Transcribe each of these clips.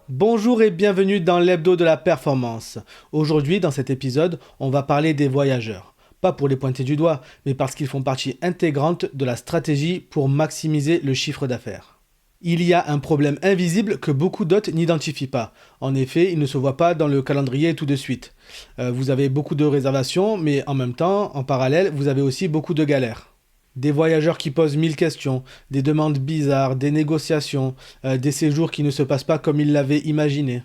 Bonjour et bienvenue dans l'hebdo de la performance. Aujourd'hui, dans cet épisode, on va parler des voyageurs. Pas pour les pointer du doigt, mais parce qu'ils font partie intégrante de la stratégie pour maximiser le chiffre d'affaires. Il y a un problème invisible que beaucoup d'hôtes n'identifient pas. En effet, il ne se voit pas dans le calendrier tout de suite. Vous avez beaucoup de réservations, mais en même temps, en parallèle, vous avez aussi beaucoup de galères. Des voyageurs qui posent 1000 questions, des demandes bizarres, des négociations, des séjours qui ne se passent pas comme ils l'avaient imaginé.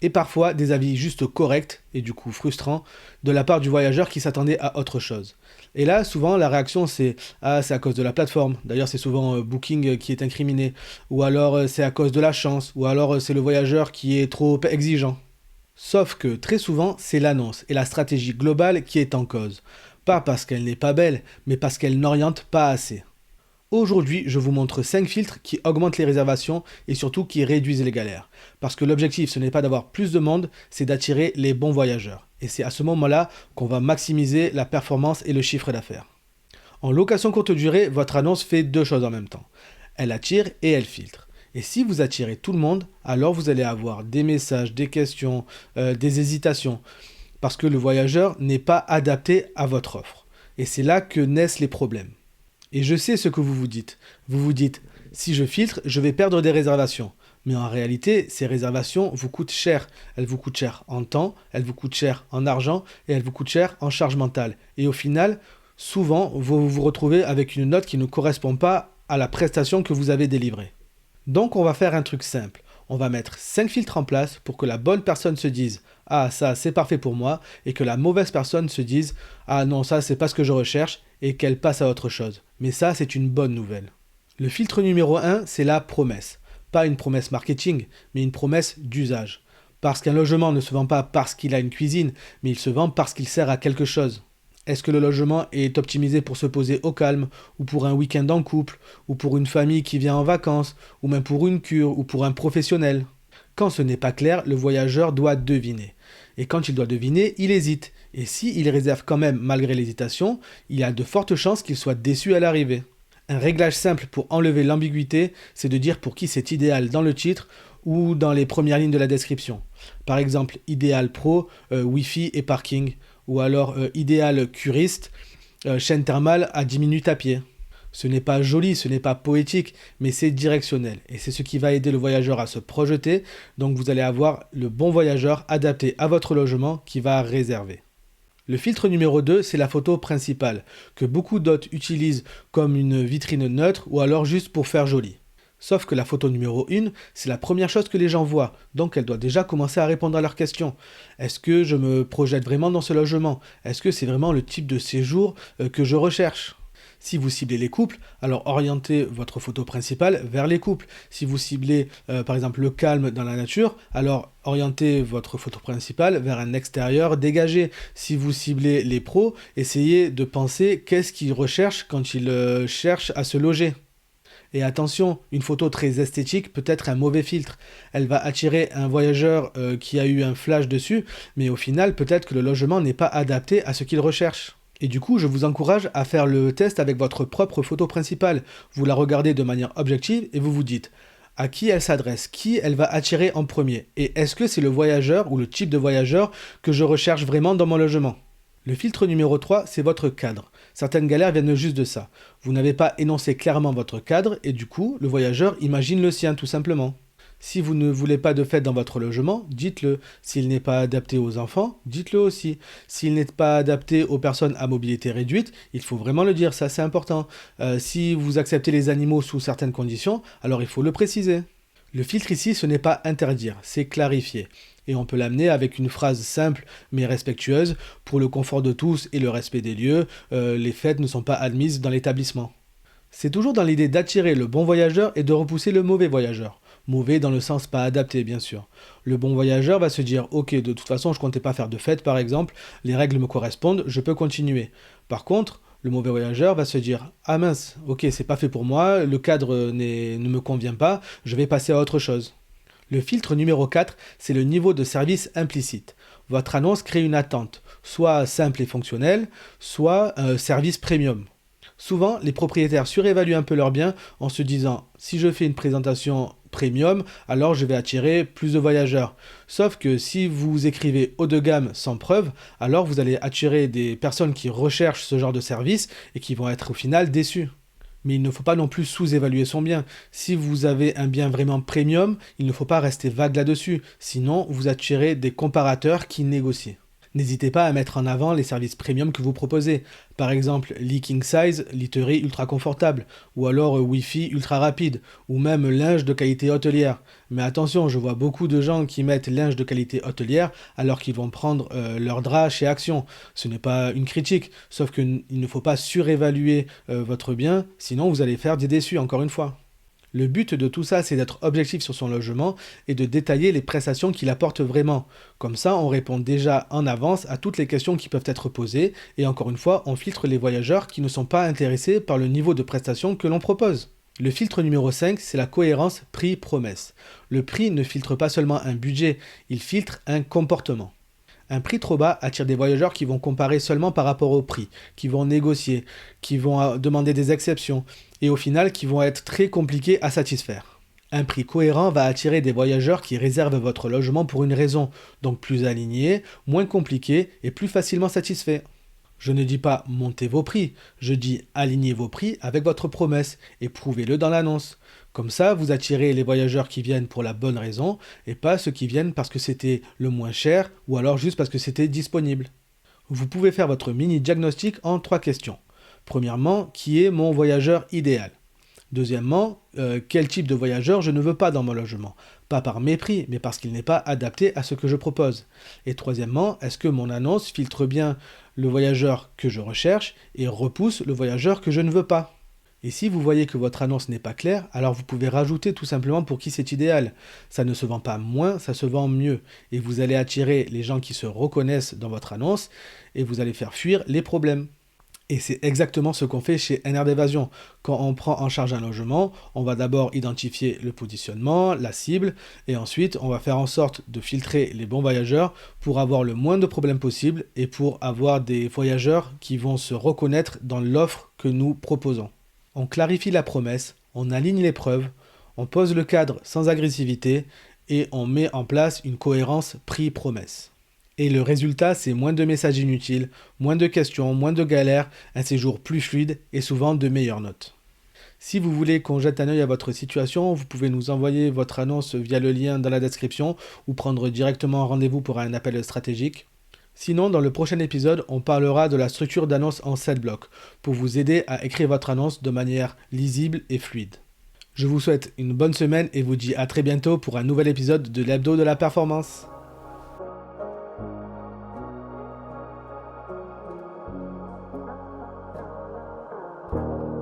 Et parfois des avis juste corrects, et du coup frustrants, de la part du voyageur qui s'attendait à autre chose. Et là, souvent, la réaction c'est « Ah, c'est à cause de la plateforme ». D'ailleurs, c'est souvent Booking qui est incriminé. Ou alors c'est à cause de la chance. Ou alors c'est le voyageur qui est trop exigeant. Sauf que très souvent, c'est l'annonce et la stratégie globale qui est en cause. Pas parce qu'elle n'est pas belle, mais parce qu'elle n'oriente pas assez. Aujourd'hui, je vous montre 5 filtres qui augmentent les réservations et surtout qui réduisent les galères. Parce que l'objectif, ce n'est pas d'avoir plus de monde, c'est d'attirer les bons voyageurs. Et c'est à ce moment-là qu'on va maximiser la performance et le chiffre d'affaires. En location courte durée, votre annonce fait deux choses en même temps. Elle attire et elle filtre. Et si vous attirez tout le monde, alors vous allez avoir des messages, des questions, des hésitations. Parce que le voyageur n'est pas adapté à votre offre. Et c'est là que naissent les problèmes. Et je sais ce que vous vous dites. Vous vous dites, si je filtre, je vais perdre des réservations. Mais en réalité, ces réservations vous coûtent cher. Elles vous coûtent cher en temps, elles vous coûtent cher en argent et elles vous coûtent cher en charge mentale. Et au final, souvent, vous vous retrouvez avec une note qui ne correspond pas à la prestation que vous avez délivrée. Donc on va faire un truc simple. On va mettre 5 filtres en place pour que la bonne personne se dise « Ah, ça, c'est parfait pour moi » et que la mauvaise personne se dise « Ah non, ça, c'est pas ce que je recherche » et qu'elle passe à autre chose. Mais ça, c'est une bonne nouvelle. Le filtre numéro 1, c'est la promesse. Pas une promesse marketing, mais une promesse d'usage. Parce qu'un logement ne se vend pas parce qu'il a une cuisine, mais il se vend parce qu'il sert à quelque chose. Est-ce que le logement est optimisé pour se poser au calme, ou pour un week-end en couple, ou pour une famille qui vient en vacances, ou même pour une cure, ou pour un professionnel? Quand ce n'est pas clair, le voyageur doit deviner. Et quand il doit deviner, il hésite. Et s'il réserve quand même malgré l'hésitation, il y a de fortes chances qu'il soit déçu à l'arrivée. Un réglage simple pour enlever l'ambiguïté, c'est de dire pour qui c'est idéal dans le titre ou dans les premières lignes de la description. Par exemple, idéal pro, Wi-Fi et parking. Ou alors idéal curiste, chaîne thermale à 10 minutes à pied. Ce n'est pas joli, ce n'est pas poétique, mais c'est directionnel. Et c'est ce qui va aider le voyageur à se projeter. Donc vous allez avoir le bon voyageur adapté à votre logement qui va réserver. Le filtre numéro 2, c'est la photo principale, que beaucoup d'hôtes utilisent comme une vitrine neutre ou alors juste pour faire joli. Sauf que la photo numéro 1, c'est la première chose que les gens voient, donc elle doit déjà commencer à répondre à leurs questions. Est-ce que je me projette vraiment dans ce logement? Est-ce que c'est vraiment le type de séjour que je recherche? Si vous ciblez les couples, alors orientez votre photo principale vers les couples. Si vous ciblez par exemple le calme dans la nature, alors orientez votre photo principale vers un extérieur dégagé. Si vous ciblez les pros, essayez de penser qu'est-ce qu'ils recherchent quand ils cherchent à se loger. Et attention, une photo très esthétique peut être un mauvais filtre. Elle va attirer un voyageur qui a eu un flash dessus, mais au final, peut-être que le logement n'est pas adapté à ce qu'il recherche. Et du coup, je vous encourage à faire le test avec votre propre photo principale. Vous la regardez de manière objective et vous vous dites à qui elle s'adresse, qui elle va attirer en premier. Et est-ce que c'est le voyageur ou le type de voyageur que je recherche vraiment dans mon logement? Le filtre numéro 3, c'est votre cadre. Certaines galères viennent juste de ça. Vous n'avez pas énoncé clairement votre cadre et du coup, le voyageur imagine le sien tout simplement. Si vous ne voulez pas de fête dans votre logement, dites-le. S'il n'est pas adapté aux enfants, dites-le aussi. S'il n'est pas adapté aux personnes à mobilité réduite, il faut vraiment le dire, ça c'est important. Si vous acceptez les animaux sous certaines conditions, alors il faut le préciser. Le filtre ici, ce n'est pas interdire, c'est clarifier. Et on peut l'amener avec une phrase simple mais respectueuse. Pour le confort de tous et le respect des lieux, les fêtes ne sont pas admises dans l'établissement. C'est toujours dans l'idée d'attirer le bon voyageur et de repousser le mauvais voyageur. Mauvais dans le sens pas adapté, bien sûr. Le bon voyageur va se dire « Ok, de toute façon, je comptais pas faire de fête, par exemple. Les règles me correspondent, je peux continuer. » Par contre, le mauvais voyageur va se dire « Ah mince, ok, c'est pas fait pour moi, le cadre ne me convient pas, je vais passer à autre chose. » Le filtre numéro 4, c'est le niveau de service implicite. Votre annonce crée une attente, soit simple et fonctionnelle, soit service premium. Souvent, les propriétaires surévaluent un peu leurs biens en se disant si je fais une présentation premium, alors je vais attirer plus de voyageurs. Sauf que si vous écrivez haut de gamme sans preuve, alors vous allez attirer des personnes qui recherchent ce genre de service et qui vont être au final déçues. Mais il ne faut pas non plus sous-évaluer son bien. Si vous avez un bien vraiment premium, il ne faut pas rester vague là-dessus, sinon vous attirez des comparateurs qui négocient. N'hésitez pas à mettre en avant les services premium que vous proposez. Par exemple, lit king size, literie ultra confortable, ou alors Wi-Fi ultra rapide, ou même linge de qualité hôtelière. Mais attention, je vois beaucoup de gens qui mettent linge de qualité hôtelière alors qu'ils vont prendre leur drap chez Action. Ce n'est pas une critique, sauf qu'il ne faut pas surévaluer votre bien, sinon vous allez faire des déçus encore une fois. Le but de tout ça, c'est d'être objectif sur son logement et de détailler les prestations qu'il apporte vraiment. Comme ça, on répond déjà en avance à toutes les questions qui peuvent être posées et encore une fois, on filtre les voyageurs qui ne sont pas intéressés par le niveau de prestation que l'on propose. Le filtre numéro 5, c'est la cohérence prix-promesse. Le prix ne filtre pas seulement un budget, il filtre un comportement. Un prix trop bas attire des voyageurs qui vont comparer seulement par rapport au prix, qui vont négocier, qui vont demander des exceptions, et au final qui vont être très compliqués à satisfaire. Un prix cohérent va attirer des voyageurs qui réservent votre logement pour une raison, donc plus alignés, moins compliqués et plus facilement satisfaits. Je ne dis pas montez vos prix, je dis alignez vos prix avec votre promesse et prouvez-le dans l'annonce. Comme ça, vous attirez les voyageurs qui viennent pour la bonne raison et pas ceux qui viennent parce que c'était le moins cher ou alors juste parce que c'était disponible. Vous pouvez faire votre mini diagnostic en 3 questions. Premièrement, qui est mon voyageur idéal ? Deuxièmement, quel type de voyageur je ne veux pas dans mon logement ? Pas par mépris, mais parce qu'il n'est pas adapté à ce que je propose. Et troisièmement, est-ce que mon annonce filtre bien le voyageur que je recherche et repousse le voyageur que je ne veux pas ? Et si vous voyez que votre annonce n'est pas claire, alors vous pouvez rajouter tout simplement pour qui c'est idéal. Ça ne se vend pas moins, ça se vend mieux. Et vous allez attirer les gens qui se reconnaissent dans votre annonce et vous allez faire fuir les problèmes. Et c'est exactement ce qu'on fait chez NR d'Évasion. Quand on prend en charge un logement, on va d'abord identifier le positionnement, la cible, et ensuite on va faire en sorte de filtrer les bons voyageurs pour avoir le moins de problèmes possible et pour avoir des voyageurs qui vont se reconnaître dans l'offre que nous proposons. On clarifie la promesse, on aligne les preuves, on pose le cadre sans agressivité et on met en place une cohérence prix-promesse. Et le résultat, c'est moins de messages inutiles, moins de questions, moins de galères, un séjour plus fluide et souvent de meilleures notes. Si vous voulez qu'on jette un œil à votre situation, vous pouvez nous envoyer votre annonce via le lien dans la description ou prendre directement rendez-vous pour un appel stratégique. Sinon, dans le prochain épisode, on parlera de la structure d'annonce en 7 blocs pour vous aider à écrire votre annonce de manière lisible et fluide. Je vous souhaite une bonne semaine et vous dis à très bientôt pour un nouvel épisode de l'Hebdo de la Performance.